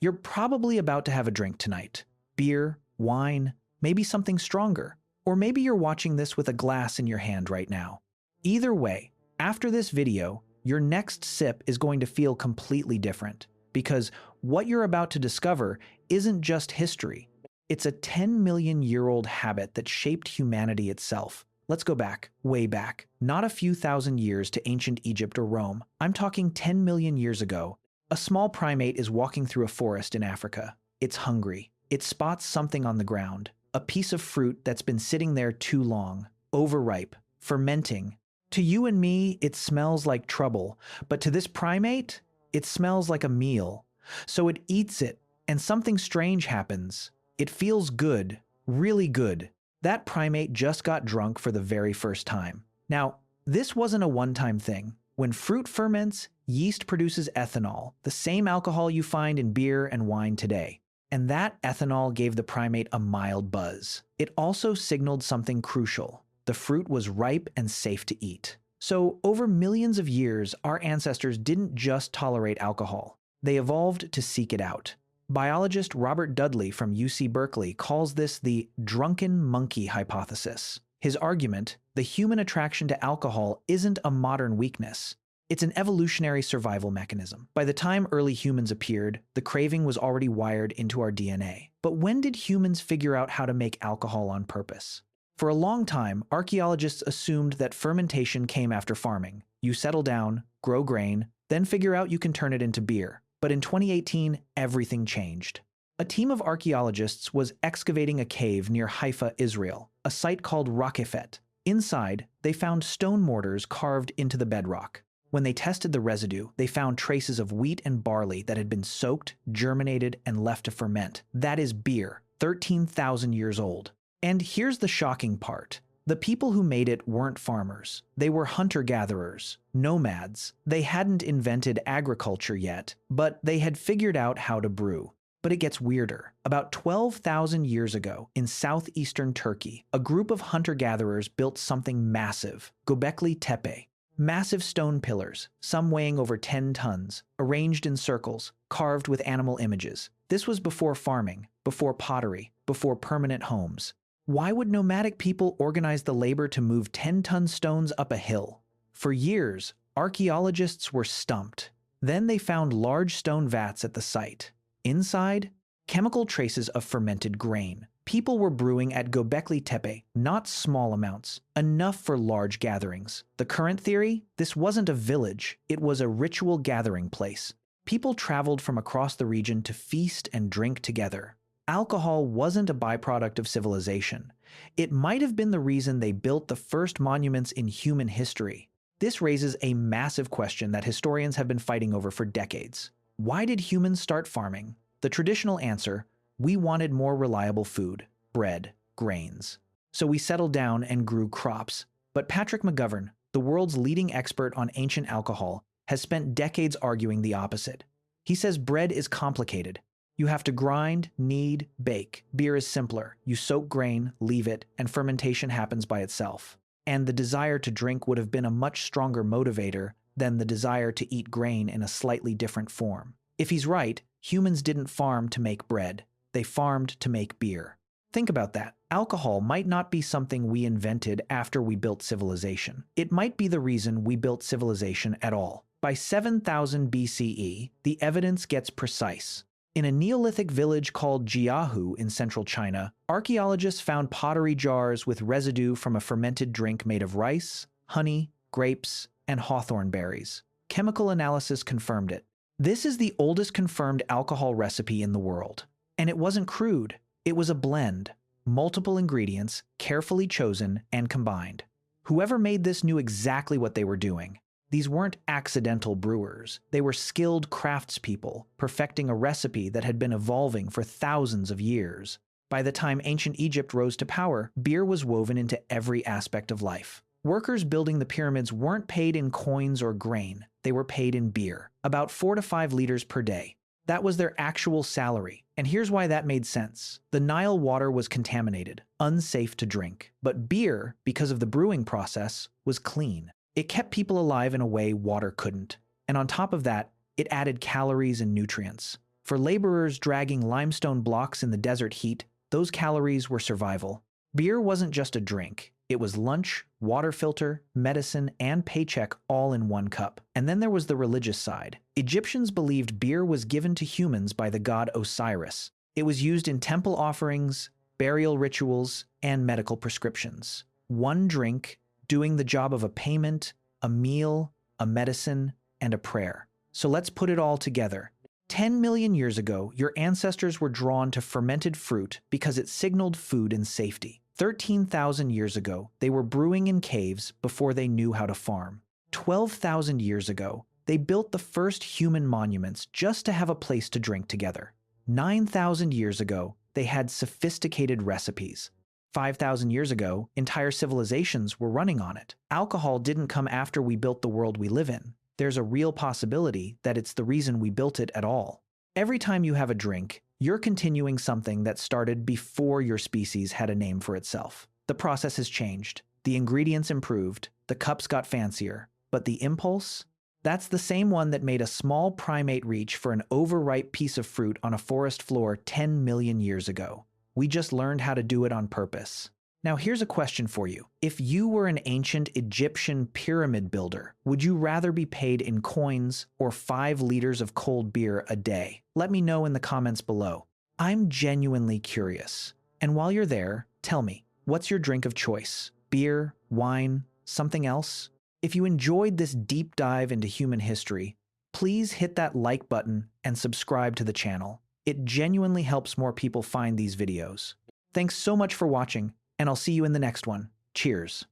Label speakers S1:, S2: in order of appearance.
S1: You're probably about to have a drink tonight. Beer, wine, maybe something stronger. Or maybe you're watching this with a glass in your hand right now. Either way, after this video, your next sip is going to feel completely different, because what you're about to discover isn't just history. It's a 10-million-year-old habit that shaped humanity itself. Let's go back, way back, not a few thousand years to ancient Egypt or Rome. I'm talking 10 million years ago. A small primate is walking through a forest in Africa. It's hungry. It spots something on the ground, a piece of fruit that's been sitting there too long, overripe, fermenting. To you and me, it smells like trouble, but to this primate, it smells like a meal. So it eats it, and something strange happens. It feels good, really good. That primate just got drunk for the very first time. Now, this wasn't a one-time thing. When fruit ferments, yeast produces ethanol, the same alcohol you find in beer and wine today. And that ethanol gave the primate a mild buzz. It also signaled something crucial. The fruit was ripe and safe to eat. So, over millions of years, our ancestors didn't just tolerate alcohol. They evolved to seek it out. Biologist Robert Dudley from UC Berkeley calls this the drunken monkey hypothesis. His argument, the human attraction to alcohol isn't a modern weakness. It's an evolutionary survival mechanism. By the time early humans appeared, the craving was already wired into our DNA. But when did humans figure out how to make alcohol on purpose? For a long time, archaeologists assumed that fermentation came after farming. You settle down, grow grain, then figure out you can turn it into beer. But in 2018, everything changed. A team of archaeologists was excavating a cave near Haifa, Israel, a site called Rockefet. Inside, they found stone mortars carved into the bedrock. When they tested the residue, they found traces of wheat and barley that had been soaked, germinated, and left to ferment. That is beer, 13,000 years old. And here's the shocking part. The people who made it weren't farmers. They were hunter-gatherers, nomads. They hadn't invented agriculture yet, but they had figured out how to brew. But it gets weirder. About 12,000 years ago, in southeastern Turkey, a group of hunter-gatherers built something massive, Göbekli Tepe. Massive stone pillars, some weighing over 10 tons, arranged in circles, carved with animal images. This was before farming, before pottery, before permanent homes. Why would nomadic people organize the labor to move 10-ton stones up a hill? For years, archaeologists were stumped. Then they found large stone vats at the site. Inside, chemical traces of fermented grain. People were brewing at Göbekli Tepe, not small amounts, enough for large gatherings. The current theory? This wasn't a village, it was a ritual gathering place. People traveled from across the region to feast and drink together. Alcohol wasn't a byproduct of civilization. It might have been the reason they built the first monuments in human history. This raises a massive question that historians have been fighting over for decades. Why did humans start farming? The traditional answer: we wanted more reliable food, bread, grains. So we settled down and grew crops. But Patrick McGovern, the world's leading expert on ancient alcohol, has spent decades arguing the opposite. He says bread is complicated. You have to grind, knead, bake. Beer is simpler. You soak grain, leave it, and fermentation happens by itself. And the desire to drink would have been a much stronger motivator than the desire to eat grain in a slightly different form. If he's right, humans didn't farm to make bread. They farmed to make beer. Think about that. Alcohol might not be something we invented after we built civilization. It might be the reason we built civilization at all. By 7000 BCE, the evidence gets precise. In a Neolithic village called Jiahu in central China, archaeologists found pottery jars with residue from a fermented drink made of rice, honey, grapes, and hawthorn berries. Chemical analysis confirmed it. This is the oldest confirmed alcohol recipe in the world. And it wasn't crude. It was a blend. Multiple ingredients, carefully chosen and combined. Whoever made this knew exactly what they were doing. These weren't accidental brewers. They were skilled craftspeople, perfecting a recipe that had been evolving for thousands of years. By the time ancient Egypt rose to power, beer was woven into every aspect of life. Workers building the pyramids weren't paid in coins or grain. They were paid in beer, about 4 to 5 liters per day. That was their actual salary. And here's why that made sense. The Nile water was contaminated, unsafe to drink. But beer, because of the brewing process, was clean. It kept people alive in a way water couldn't. And on top of that, it added calories and nutrients. For laborers dragging limestone blocks in the desert heat, those calories were survival. Beer wasn't just a drink. It was lunch, water filter, medicine, and paycheck all in one cup. And then there was the religious side. Egyptians believed beer was given to humans by the god Osiris. It was used in temple offerings, burial rituals, and medical prescriptions. One drink doing the job of a payment, a meal, a medicine, and a prayer. So let's put it all together. 10 million years ago, your ancestors were drawn to fermented fruit because it signaled food and safety. 13,000 years ago, they were brewing in caves before they knew how to farm. 12,000 years ago, they built the first human monuments just to have a place to drink together. 9,000 years ago, they had sophisticated recipes. 5,000 years ago, entire civilizations were running on it. Alcohol didn't come after we built the world we live in. There's a real possibility that it's the reason we built it at all. Every time you have a drink, you're continuing something that started before your species had a name for itself. The process has changed. The ingredients improved. The cups got fancier. But the impulse? That's the same one that made a small primate reach for an overripe piece of fruit on a forest floor 10 million years ago. We just learned how to do it on purpose. Now here's a question for you. If you were an ancient Egyptian pyramid builder, would you rather be paid in coins or 5 liters of cold beer a day? Let me know in the comments below. I'm genuinely curious. And while you're there, tell me, what's your drink of choice? Beer, wine, something else? If you enjoyed this deep dive into human history, please hit that like button and subscribe to the channel. It genuinely helps more people find these videos. Thanks so much for watching, and I'll see you in the next one. Cheers.